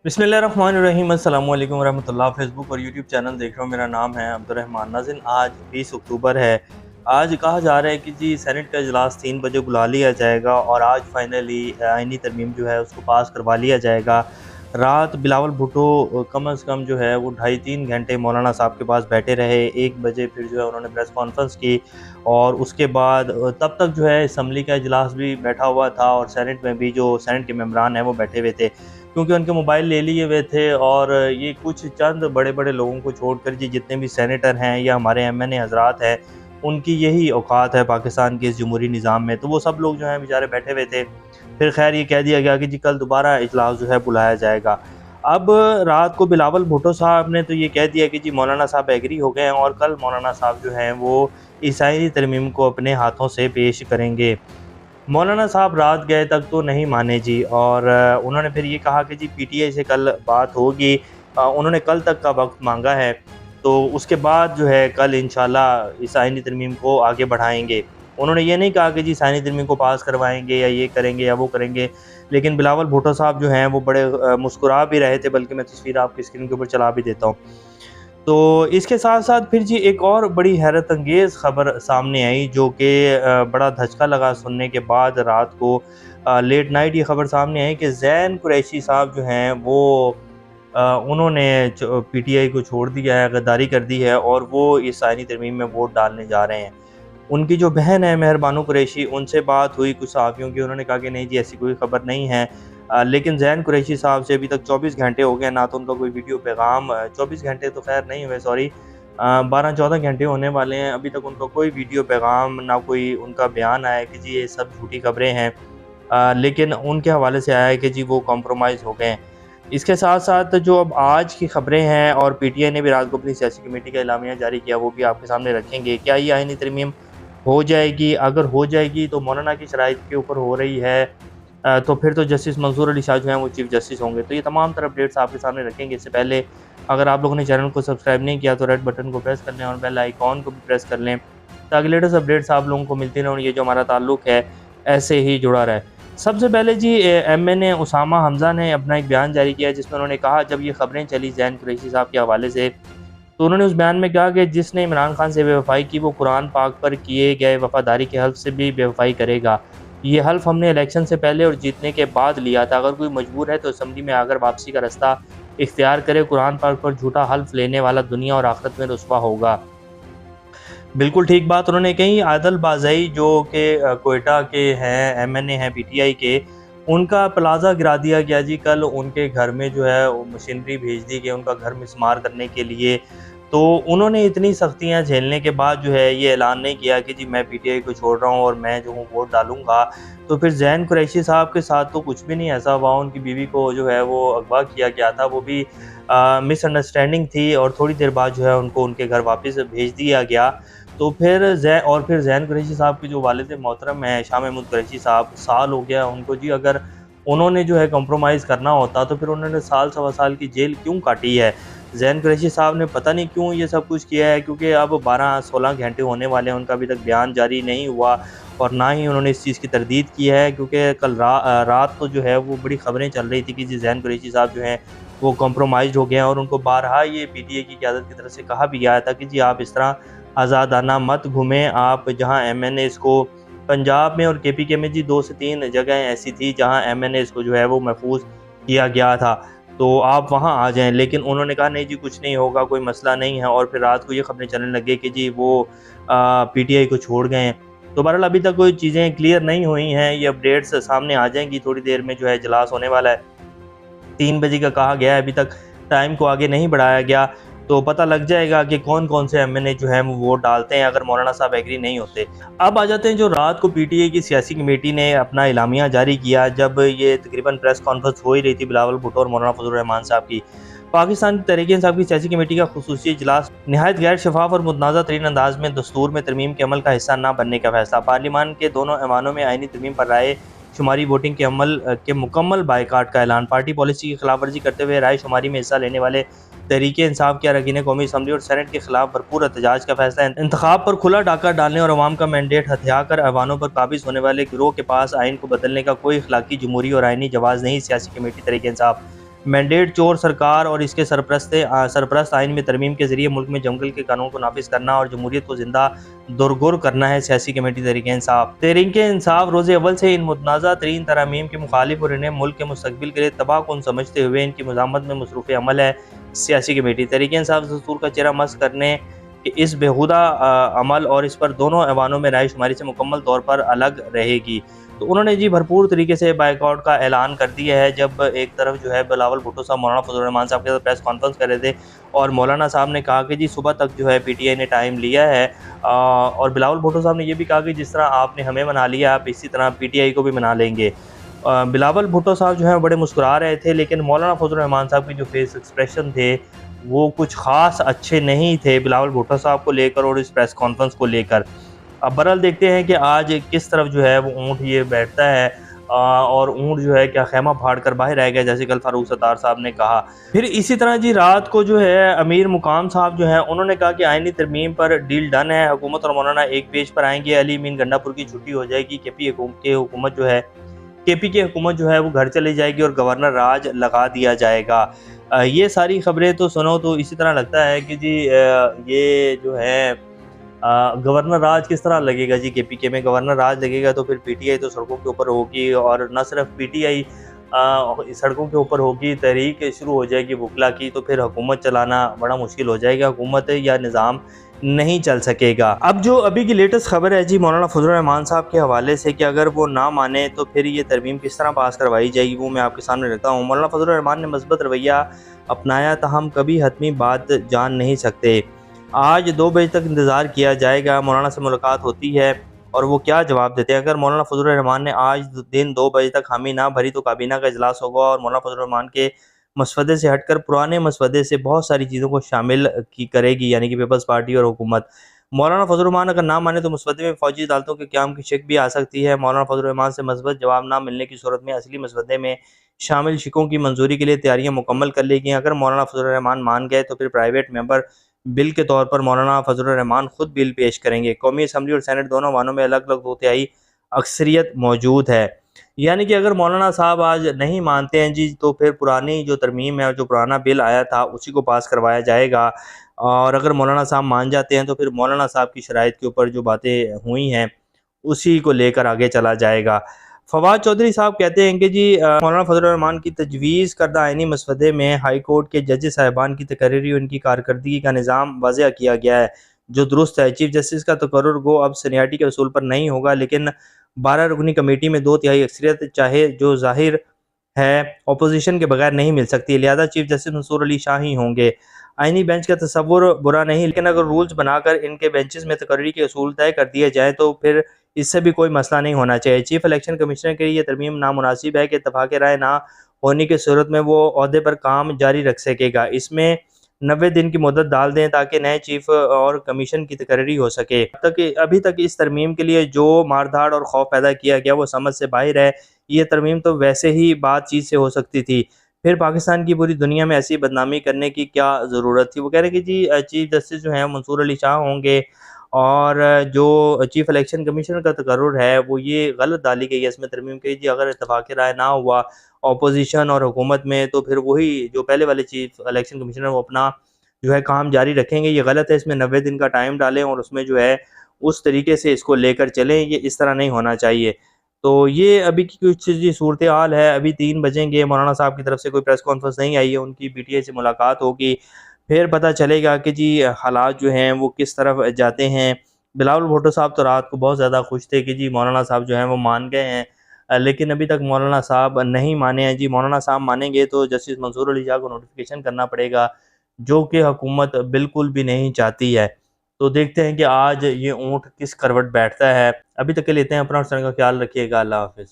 बिस्मिल्लाहिर्रहमानिर्रहीम अस्सलाम वालेकुम रहमतुल्लाह। फेसबुक और यूट्यूब चैनल देख रहे हो, मेरा नाम है अब्दुर्रहमान नाज़िन। आज 20 अक्टूबर है। आज कहा जा रहा है कि जी सेनेट का इजलास 3 बजे बुला लिया जाएगा और आज फाइनली आइनी तरमीम जो है उसको पास करवा लिया जाएगा। रात बिलावल भुट्टो कम से कम जो है वो 2.5-3 घंटे मौलाना साहब के पास बैठे रहे। 1 बजे फिर जो है उन्होंने प्रेस कॉन्फ्रेंस की और उसके बाद तब तक जो है असम्बली का इजलास भी बैठा हुआ था और सेनेट में भी जो सेनेट के मेंबरान हैं वो बैठे हुए थे, क्योंकि उनके मोबाइल ले लिए हुए थे। और ये कुछ चंद बड़े बड़े लोगों को छोड़कर जी जितने भी सेनेटर हैं या हमारे एमएनए हजरात हैं, उनकी यही औकात है पाकिस्तान के इस जमहूरी निज़ाम में। तो वो सब लोग जो हैं बेचारे बैठे हुए थे। फिर खैर ये कह दिया गया कि जी कल दोबारा इजलास जो है बुलाया जाएगा। अब रात को बिलावल भुट्टो साहब ने तो ये कह दिया कि जी मौलाना साहब एग्री हो गए हैं और कल मौलाना साहब जो हैं वो इस आईनी तरमीम को अपने हाथों से पेश करेंगे। मौलाना साहब रात गए तक तो नहीं माने जी, और उन्होंने फिर ये कहा कि जी पीटीआई से कल बात होगी। उन्होंने कल तक का वक्त मांगा है, तो उसके बाद जो है कल इंशाल्लाह इस आईनी तरमीम को आगे बढ़ाएंगे। उन्होंने ये नहीं कहा कि जी आईनी तरमीम को पास करवाएंगे या ये करेंगे या वो करेंगे। लेकिन बिलावल भुट्टो साहब जो हैं वो बड़े मुस्कुरा भी रहे थे, बल्कि मैं तस्वीर आपकी स्क्रीन के ऊपर चला भी देता हूँ। तो इसके साथ-साथ फिर जी एक और बड़ी हैरत अंगेज़ ख़बर सामने आई, जो कि बड़ा धचका लगा सुनने के बाद। रात को लेट नाइट ये ख़बर सामने आई कि ज़ैन कुरैशी साहब जो हैं वो उन्होंने पीटीआई को छोड़ दिया है, गद्दारी कर दी है और वो इस आईनी तरमीम में वोट डालने जा रहे हैं। उनकी जो बहन है मेहर बानो कुरैशी, उनसे बात हुई कुछ सहाफ़ियों की, उन्होंने कहा कि नहीं जी ऐसी कोई ख़बर नहीं है। लेकिन ज़ैन कुरैशी साहब से अभी तक 24 घंटे हो गए, ना तो उनका कोई वीडियो पैगाम 24 घंटे तो ख़ैर नहीं हुए, सॉरी 12-14 घंटे होने वाले हैं, अभी तक उनका कोई वीडियो पैगाम ना कोई उनका बयान आया है कि जी ये सब झूठी ख़बरें हैं। लेकिन उनके हवाले से आया है कि जी वो कॉम्प्रोमाइज़ हो गए हैं। इसके साथ-साथ जो अब आज की ख़बरें हैं, और पीटीआई ने भी रात को अपनी सियासी कमेटी का एलामिया जारी किया, वो भी आपके सामने रखेंगे। क्या ये आईनी तरमीम हो जाएगी? अगर हो जाएगी तो मौलाना की शराइत के ऊपर हो रही है, तो फिर तो जस्टिस मंसूर अली शाह जो हैं वो चीफ़ जस्टिस होंगे। तो ये तमाम तरह अपडेट्स आपके सामने रखेंगे। इससे पहले अगर आप लोगों ने चैनल को सब्सक्राइब नहीं किया तो रेड बटन को प्रेस कर लें और बेल आइकॉन को भी प्रेस कर लें, ताकि लेटेस्ट अपडेट्स आप लोगों को मिलती रहें और ये जो हमारा ताल्लुक़ है ऐसे ही जुड़ा रहे। सबसे पहले जी एमएनए उसामा हमज़ा ने अपना एक बयान जारी किया, जिसमें उन्होंने कहा, जब ये ख़बरें चली ज़ैन कुरैशी साहब के हवाले से, तो उन्होंने उस बयान में कहा कि जिसने इमरान खान से बेवफ़ाई की वो कुरान पाक पर किए गए वफ़ादारी के हल्फ़ से भी बेवफ़ाई करेगा। ये हल्फ़ हमने इलेक्शन से पहले और जीतने के बाद लिया था। अगर कोई मजबूर है तो असम्बली में आकर वापसी का रास्ता इख्तियार करे। कुरान पाक पर झूठा हल्फ़ लेने वाला दुनिया और आखिरत में रुस्वा होगा। बिल्कुल ठीक बात उन्होंने कही। आदल बाज़ई जो कि क्वेटा के हैं, एमएनए हैं पीटीआई के, उनका प्लाज़ा गिरा दिया गया जी। कल उनके घर में जो है वो मशीनरी भेज दी गई उनका घर मिसमार करने के लिए। तो उन्होंने इतनी सख्तियाँ झेलने के बाद जो है ये ऐलान नहीं किया कि जी मैं पीटीआई को छोड़ रहा हूँ और मैं जो हूँ वोट डालूँगा। तो फिर ज़ैन कुरैशी साहब के साथ तो कुछ भी नहीं ऐसा हुआ। उनकी बीवी को जो है वो अगवा किया गया था, वो भी मिसअंडरस्टैंडिंग थी और थोड़ी देर बाद जो है उनको उनके घर वापस भेज दिया गया। तो फिर ज़ैन कुरैशी साहब के जो वालिद मोहतरम हैं शाह महमूद कुरैशी साहब, साल हो गया उनको जी। अगर उन्होंने जो है कॉम्प्रोमाइज़ करना होता तो फिर उन्होंने साल सवा साल की जेल क्यों काटी है? ज़ैन कुरैशी साहब ने पता नहीं क्यों ये सब कुछ किया है, क्योंकि अब 12-16 घंटे होने वाले हैं, उनका अभी तक बयान जारी नहीं हुआ और ना ही उन्होंने इस चीज़ की तरदीद की है। क्योंकि कल रात तो जो है वो बड़ी ख़बरें चल रही थी कि जी ज़ैन कुरैशी साहब जो हैं वो कॉम्प्रोमाइज़्ड हो गए हैं और उनको बारहा ये पीटीआई की क़यादत की तरफ से कहा भी गया था कि जी आप इस तरह आज़ादाना मत घूमें। आप जहाँ एमएनएज़ को पंजाब में और केपीके में जी 2 से 3 जगहें ऐसी थी जहाँ एमएनएज़ को जो है वो महफूज किया गया था, तो आप वहाँ आ जाएँ। लेकिन उन्होंने कहा नहीं जी कुछ नहीं होगा, कोई मसला नहीं है। और फिर रात को ये खबरें चलने लग गई कि जी वो पीटीआई को छोड़ गए हैं। तो बहरहाल अभी तक कोई चीज़ें क्लियर नहीं हुई हैं, ये अपडेट्स सामने आ जाएँगी थोड़ी देर में। जो है इजलास होने वाला है 3 बजे का कहा गया है, अभी तक टाइम को आगे नहीं बढ़ाया गया। तो पता लग जाएगा कि कौन-कौन से एमएनए जो हैं वो वोट डालते हैं अगर मौलाना साहब एग्री नहीं होते। अब आ जाते हैं जो रात को पीटीआई की सियासी कमेटी ने अपना एलामिया जारी किया, जब ये तकरीबन प्रेस कॉन्फ्रेंस हो ही रही थी बिलावल भुट्टो और मौलाना फजल रहमान साहब की। पाकिस्तान तहरीक-ए-इंसाफ की सियासी कमेटी का खुसूसी इजलास निहायत गैर शफ़ाफ़ और मुतनाज़ा तरीन अंदाज में दस्तूर में तरमीम के अमल का हिस्सा न बनने का फैसला। पार्लियामान के दोनों ऐवानों में आईनी तरमीम पर राय शुमारी वोटिंग के अमल के मुकम्मल बायकाट का ऐलान। पार्टी पॉलिसी की खिलाफ वर्जी करते हुए राय शुमारी में हिस्सा लेने वाले तहरीक-ए-इंसाफ के अरकान कौमी असम्बली और सेनेट के खिलाफ भरपूर एहतजाज का फैसला। इंतखाब पर खुला डाका डालने और अवाम का मैंडेट हथिया कर ऐवानों पर काबिज होने वाले गिरोह के पास आइन को बदलने का कोई अखलाकी, जमहूरी और आइनी जवाज़ नहीं। सियासी कमेटी तहरीक-ए-इंसाफ मैंडेट चोर सरकार और इसके सरप्रस्त आइन में तरमीम के जरिए मुल्क में जंगल के कानून को नाफिज करना और जमहूरियत को जिंदा दुरगुर करना है सियासी कमेटी तहरीक इंसाफ रोज़ अव्वल से इन मुतनाज़ा तरीन तरमीम के मुखालिफ और इन्हें मुल्क के मुस्तकबिल के लिए तबाह कुन समझते हुए इनकी मज़ामत में मसरूफ़ अमल है। सियासी कमेटी तहरीक इंसाफ दस्तूर का चेहरा मस करने कि इस बेहुदा अमल और इस पर दोनों ऐवानों में राय शुमारी से मुकम्मल तौर पर अलग रहेगी। तो उन्होंने जी भरपूर तरीके से बाइकआउट का ऐलान कर दिया है। जब एक तरफ जो है बिलावल भुट्टो साहब मौलाना फजल रहमान साहब के साथ प्रेस कॉन्फ्रेंस कर रहे थे और मौलाना साहब ने कहा कि जी सुबह तक जो है पीटीआई ने टाइम लिया है, और बिलावल भुट्टो साहब ने ये भी कहा कि जिस तरह आपने हमें मना लिया आप इसी तरह पीटीआई को भी मना लेंगे। बिलावल भुट्टो साहब जो है बड़े मुस्कुरा रहे थे, लेकिन मौलाना फजल रहमान साहब के जो फेस एक्सप्रेशन थे वो कुछ ख़ास अच्छे नहीं थे बिलावल भुट्टो साहब को लेकर और इस प्रेस कॉन्फ्रेंस को लेकर। अब बहरहाल देखते हैं कि आज किस तरफ जो है वो ऊँट ये बैठता है, और ऊँट जो है क्या खैमा फाड़ कर बाहर आएगा, जैसे कल फारूक सत्तार साहब ने कहा। फिर इसी तरह जी रात को जो है अमीर मुकाम साहब जो है उन्होंने कहा कि आइनी तरमीम पर डील डन है, हुकूमत और मौलाना एक पेज पर आएंगे, अली मीन गंडापुर की छुट्टी हो जाएगी, केपी की हुकूमत जो है वो घर चली जाएगी और गवर्नर राज लगा दिया जाएगा। ये सारी खबरें तो सुनो तो इसी तरह लगता है कि जी ये जो है गवर्नर राज किस तरह लगेगा जी। केपीके में गवर्नर राज लगेगा तो फिर पीटीआई तो सड़कों के ऊपर होगी, और न सिर्फ पीटीआई सड़कों के ऊपर होगी, तहरीक शुरू हो जाएगी बुकला की, तो फिर हुकूमत चलाना बड़ा मुश्किल हो जाएगा, हुकूमत या निज़ाम नहीं चल सकेगा। अब जो अभी की लेटेस्ट खबर है जी मौलाना फजल रहमान साहब के हवाले से कि अगर वो ना माने तो फिर ये तरमीम किस तरह पास करवाई जाएगी वो मैं आपके सामने रखता हूँ। मौलाना फजल रहमान ने मस्बत रवैया अपनाया था, हम कभी हतमी बात जान नहीं सकते, आज 2 बजे तक इंतज़ार किया जाएगा, मौलाना से मुलाकात होती है और वो क्या जवाब देते हैं। अगर मौलाना फजल रहमान ने आज दिन 2 बजे तक हामी ना भरी तो काबीना का इजलास होगा और मौलाना फजल रहमान के मसवदे से हटकर पुराने मसवदे से बहुत सारी चीज़ों को शामिल की करेगी, यानी कि पीपल्स पार्टी और हुकूमत। मौलाना फजल रहमान अगर ना माने तो मसवदे में फ़ौजी अदालतों के क़याम की शक भी आ सकती है। मौलाना फजल रहमान से मस्बत जवाब ना मिलने की सूरत में असली मसवदे में शामिल शिकों की मंजूरी के लिए तैयारियाँ मुकम्मल कर ली गई। अगर मौलाना फजल रहमान मान गए तो फिर प्राइवेट मेंबर बिल के तौर पर मौलाना फजल रहमान खुद बिल पेश करेंगे। कौमी असम्बली और सेनेट दोनों वानों में अलग अलग 2/3 अक्सरियत मौजूद है। यानी कि अगर मौलाना साहब आज नहीं मानते हैं जी तो फिर पुरानी जो तरमीम है और जो पुराना बिल आया था उसी को पास करवाया जाएगा, और अगर मौलाना साहब मान जाते हैं तो फिर मौलाना साहब की शराइत के ऊपर जो बातें हुई हैं उसी को लेकर आगे चला जाएगा। फवाद चौधरी साहब कहते हैं कि जी मौलाना फजल रहमान की तजवीज़ करदा आइनी मसवदे में हाई कोर्ट के जज साहिबान की तकरीरी उनकी कारकर्दगी का निज़ाम वाज़ेह किया गया है जो दुरुस्त है। चीफ जस्टिस का तकर्रुर गो अब सीनियरिटी के असूल पर नहीं होगा, लेकिन 12 रुकनी कमेटी में 2/3 अक्सरियत चाहे जो ज़ाहिर है अपोजिशन के बगैर नहीं मिल सकती, लिहाजा चीफ जस्टिस मंसूर अली शाह ही होंगे। आइनी बेंच का तस्वुर बुरा नहीं, लेकिन अगर रूल्स बनाकर इनके बेंचेस में तकर्री के असूल तय कर दिए जाए तो फिर इससे भी कोई मसला नहीं होना चाहिए। चीफ इलेक्शन कमिश्नर के लिए तरमीम नामुनासिब है कि इत्तफाक़ राय ना होने की सूरत में वो ओहदे पर काम जारी रख सकेगा। इसमें 90 दिन की मुद्दत डाल दें ताकि नए चीफ और कमीशन की तकर्री हो सके। अभी तक इस तरमीम के लिए जो मारधाड़ और खौफ पैदा किया गया वो समझ से बाहर है। ये तरमीम तो वैसे ही बातचीत से हो सकती थी, फिर पाकिस्तान की पूरी दुनिया में ऐसी बदनामी करने की क्या ज़रूरत थी। वो कह रहे हैं कि जी चीफ जस्टिस जो हैं मंसूर अली शाह होंगे, और जो चीफ इलेक्शन कमीशनर का तकर्रुर है वो ये गलत डाली गई है इसमें तरमीम की जी अगर इत्तफाक़ राय ना हुआ अपोजिशन और हुकूमत में तो फिर वही जो पहले वाले चीफ इलेक्शन कमीशनर वो अपना जो है काम जारी रखेंगे। ये गलत है, इसमें 90 दिन का टाइम डालें और उसमें जो है उस तरीके से इसको लेकर चलें, ये इस तरह नहीं होना चाहिए। तो ये अभी की कुछ जी सूरत हाल है। अभी 3 बजेंगे, मौलाना साहब की तरफ से कोई प्रेस कॉन्फ्रेंस नहीं आई है, उनकी पीटीआई से मुलाकात होगी, फिर पता चलेगा कि जी हालात जो हैं वो किस तरफ जाते हैं। बिलावल भुट्टो साहब तो रात को बहुत ज़्यादा खुश थे कि जी मौलाना साहब जो हैं वो मान गए हैं, लेकिन अभी तक मौलाना साहब नहीं माने हैं। जी मौलाना साहब मानेंगे तो जस्टिस मंसूर अली शाह को नोटिफिकेशन करना पड़ेगा, जो कि हुकूमत बिल्कुल भी नहीं चाहती है। तो देखते हैं कि आज ये ऊँट किस करवट बैठता है। अभी तक के लेते हैं अपना और का ख्याल रखिएगा। अल्लाह हाफ़िज़।